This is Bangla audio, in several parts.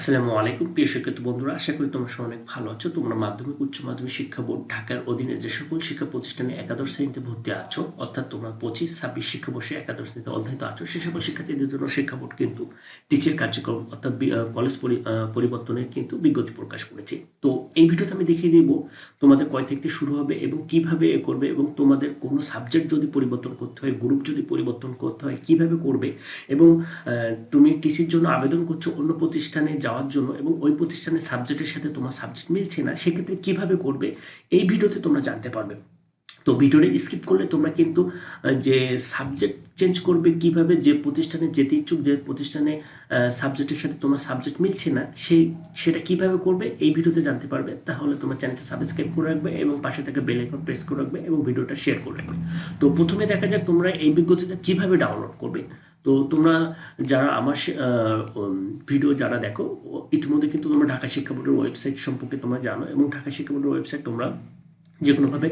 আসসালামু আলাইকুম প্রিয় শিক্ষার্থী বন্ধুরা, আশা করি তোমরা সবাই অনেক ভালো আছো। তোমরা মাধ্যমিক উচ্চ মাধ্যমিক শিক্ষা বোর্ড ঢাকার অধীনে যে সকল শিক্ষা প্রতিষ্ঠানে একাদশ শ্রেণীতে ভর্তি আছো, অর্থাৎ তোমরা 25-26 শিক্ষাবর্ষে একাদশ শ্রেণীতে অধ্যয়িত আছো, সে সকল শিক্ষার্থীদের জন্য শিক্ষা বোর্ড কিন্তু টিচার কার্যক্রম অর্থাৎ কলেজ পরিবর্তনের কিন্তু বিজ্ঞপ্তি প্রকাশ করেছে। তো এই ভিডিওতে আমি দেখিয়ে দেবো তোমাদের কয় থেকে শুরু হবে এবং কিভাবে এ করবে, এবং তোমাদের কোনো সাবজেক্ট যদি পরিবর্তন করতে হয়, গ্রুপ যদি পরিবর্তন করতে হয় কিভাবে করবে, এবং তুমি টিসির জন্য আবেদন করছো অন্য প্রতিষ্ঠানে যাওয়ার জন্য এবং ওই প্রতিষ্ঠানের সাবজেক্টের সাথে তোমার সাবজেক্ট মিলছে না, সেক্ষেত্রে কিভাবে করবে এই ভিডিওতে তোমরা জানতে পারবে। তো ভিডিওটা স্কিপ করলে তোমরা কিন্তু যে সাবজেক্ট চেঞ্জ করবে কিভাবে, যে প্রতিষ্ঠানে যেতে ইচ্ছুক, যে প্রতিষ্ঠানে সাবজেক্টের সাথে তোমার সাবজেক্ট মিলছে না সেটা কিভাবে করবে এই ভিডিওতে জানতে পারবে। তাহলে তোমার চ্যানেলটা সাবস্ক্রাইব করে রাখবে এবং পাশে থাকা বেল আইকন প্রেস করে রাখবে এবং ভিডিওটা শেয়ার করে রাখবে। তো প্রথমে দেখা যাক তোমরা এই বিজ্ঞপ্তিটা কিভাবে ডাউনলোড করবে। তো তোমরা যারা আমার ভিডিও যারা দেখো, ইতিমধ্যে কিন্তু তোমরা ঢাকা শিক্ষা বোর্ডের ওয়েবসাইট সম্পর্কে তোমরা জানো, এবং ঢাকা শিক্ষা বোর্ডের ওয়েবসাইট তোমরা যে কোনোভাবে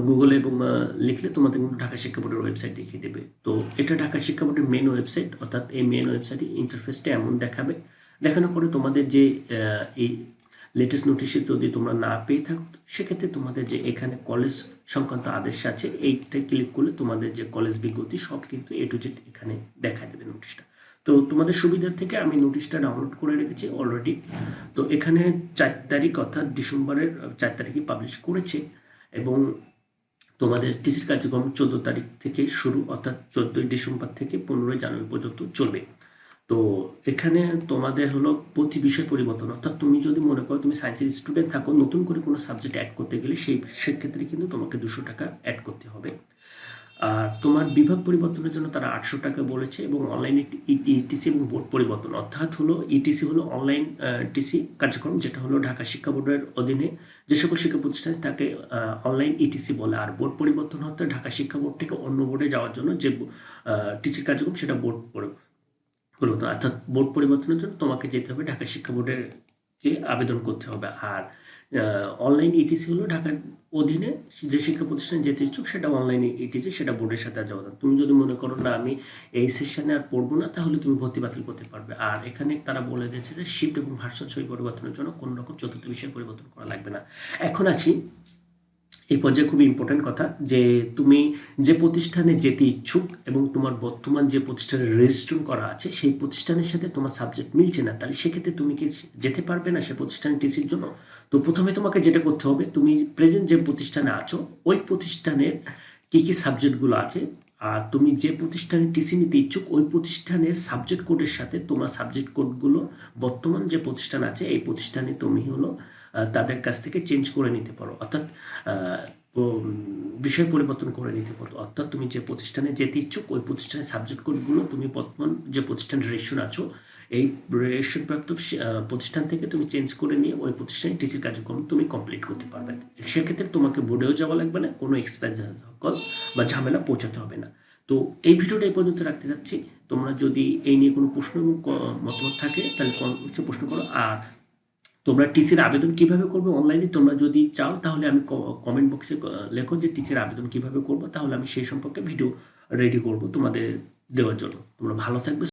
গুগলে এবং লিখলে তোমাদের ঢাকা শিক্ষা বোর্ডের ওয়েবসাইট দেখিয়ে দেবে। তো এটা ঢাকা শিক্ষা বোর্ডের মেন ওয়েবসাইট, অর্থাৎ এই মেন ওয়েবসাইটে ইন্টারফেসটা এমন দেখাবে। দেখানোর পরে তোমাদের যে এই লেটেস্ট নোটিশে যদি তোমরা না পেয়ে থাকো, সেক্ষেত্রে তোমাদের যে এখানে কলেজ সংক্রান্ত আদেশ আছে, এইটাই ক্লিক করলে তোমাদের যে কলেজ বিজ্ঞপ্তি সব কিন্তু এ টু জেড এখানে দেখা দেবে নোটিশটা। তো তোমাদের সুবিধার থেকে আমি নোটিশটা ডাউনলোড করে রেখেছি অলরেডি। তো এখানে 4 তারিখ অর্থাৎ ডিসেম্বরের 4 তারিখে পাবলিশ করেছে, এবং তোমাদের টিসির কার্যক্রম 14 তারিখ থেকে শুরু, অর্থাৎ 14 ডিসেম্বর থেকে 15 জানুয়ারি পর্যন্ত চলবে। তো এখানে তোমাদের হলো প্রতি বিষয় পরিবর্তন, অর্থাৎ তুমি যদি মনে করো তুমি সায়েন্সের স্টুডেন্ট থাকো, নতুন করে কোনো সাবজেক্ট অ্যাড করতে গেলে সেক্ষেত্রে কিন্তু তোমাকে 200 টাকা অ্যাড করতে হবে। আর তোমার বিভাগ পরিবর্তনের জন্য তারা 800 টাকা বলেছে, এবং অনলাইনে ইটিসি এবং বোর্ড পরিবর্তন, অর্থাৎ হলো ইটিসি হলো অনলাইন টিসি কার্যক্রম, যেটা হলো ঢাকা শিক্ষা বোর্ডের অধীনে যে সকল শিক্ষা প্রতিষ্ঠান তাকে অনলাইন ইটিসি বলে। আর বোর্ড পরিবর্তন হতে ঢাকা শিক্ষা বোর্ড থেকে অন্য বোর্ডে যাওয়ার জন্য যে টিচির কার্যক্রম সেটা বোর্ড পরিবর্তন, অর্থাৎ বোর্ড পরিবর্তনের জন্য তোমাকে যেতে হবে ঢাকা শিক্ষা বোর্ডের আবেদন করতে হবে। আর অনলাইন ইটিসি হলো ঢাকার অধীনে যে শিক্ষা প্রতিষ্ঠানে যেতে ইচ্ছুক সেটা অনলাইন ইটিসি, সেটা বোর্ডের সাথে যাওয়া। তুমি যদি মনে করো না আমি এই সেশনে আর পড়বো না, তাহলে তুমি ভর্তি বাতিল করতে পারবে। আর এখানে তারা বলে দিয়েছে যে শিফট এবং ভার্সন সই পরিবর্তনের জন্য কোনো রকম চতুর্থ বিষয় পরিবর্তন করা লাগবে না। এখন আছি এই পর্যায়ে খুবই ইম্পর্টেন্ট কথা, যে তুমি যে প্রতিষ্ঠানে যেতে ইচ্ছুক এবং তোমার বর্তমান যে প্রতিষ্ঠানে রেজিস্ট্রেশন করা আছে সেই প্রতিষ্ঠানের সাথে তোমার সাবজেক্ট মিলছে না, তাহলে সেক্ষেত্রে তুমি কি যেতে পারবে না সে প্রতিষ্ঠানে টিসির জন্য? তো প্রথমে তোমাকে যেটা করতে হবে, তুমি প্রেজেন্ট যে প্রতিষ্ঠানে আছো ওই প্রতিষ্ঠানের কী কী সাবজেক্টগুলো আছে, আর তুমি যে প্রতিষ্ঠানে টিসি নিতে ইচ্ছুক ওই প্রতিষ্ঠানের সাবজেক্ট কোডের সাথে তোমার সাবজেক্ট কোডগুলো বর্তমান যে প্রতিষ্ঠান আছে এই প্রতিষ্ঠানে তুমি হলো তাদের কাছ থেকে চেঞ্জ করে নিতে পারো, অর্থাৎ বিষয় পরিবর্তন করে নিতে পারো। অর্থাৎ তুমি যে প্রতিষ্ঠানে যেতে ইচ্ছুক ওই প্রতিষ্ঠানের সাবজেক্ট কোডগুলো তুমি বর্তমান যে প্রতিষ্ঠান রেজিস্ট্রেশন আছো এই রেজিস্ট্রেশনপ্রাপ্ত প্রতিষ্ঠান থেকে তুমি চেঞ্জ করে নিয়ে ওই প্রতিষ্ঠানে টিচির কার্যক্রম তুমি কমপ্লিট করতে পারবে। সেক্ষেত্রে তোমাকে বোর্ডেও যাওয়া লাগবে না, কোনো এক্সট্রা কল বা ঝামেলা পৌঁছাতে হবে না। তো এই ভিডিওটা এই পর্যন্ত রাখতে যাচ্ছি। তোমরা যদি এই নিয়ে কোনো প্রশ্ন এবং মতামত থাকে তাহলে প্রশ্ন করো। আর তোমরা টিসির আবেদন কিভাবে করবে অনলাইনে তোমরা যদি চাও, তাহলে আমি কমেন্ট বক্সে লেখো যে টিসির আবেদন কিভাবে করবো, তাহলে আমি সেই সম্পর্কে ভিডিও রেডি করব তোমাদের দেওয়ার জন্য। তোমরা ভালো থাকবে।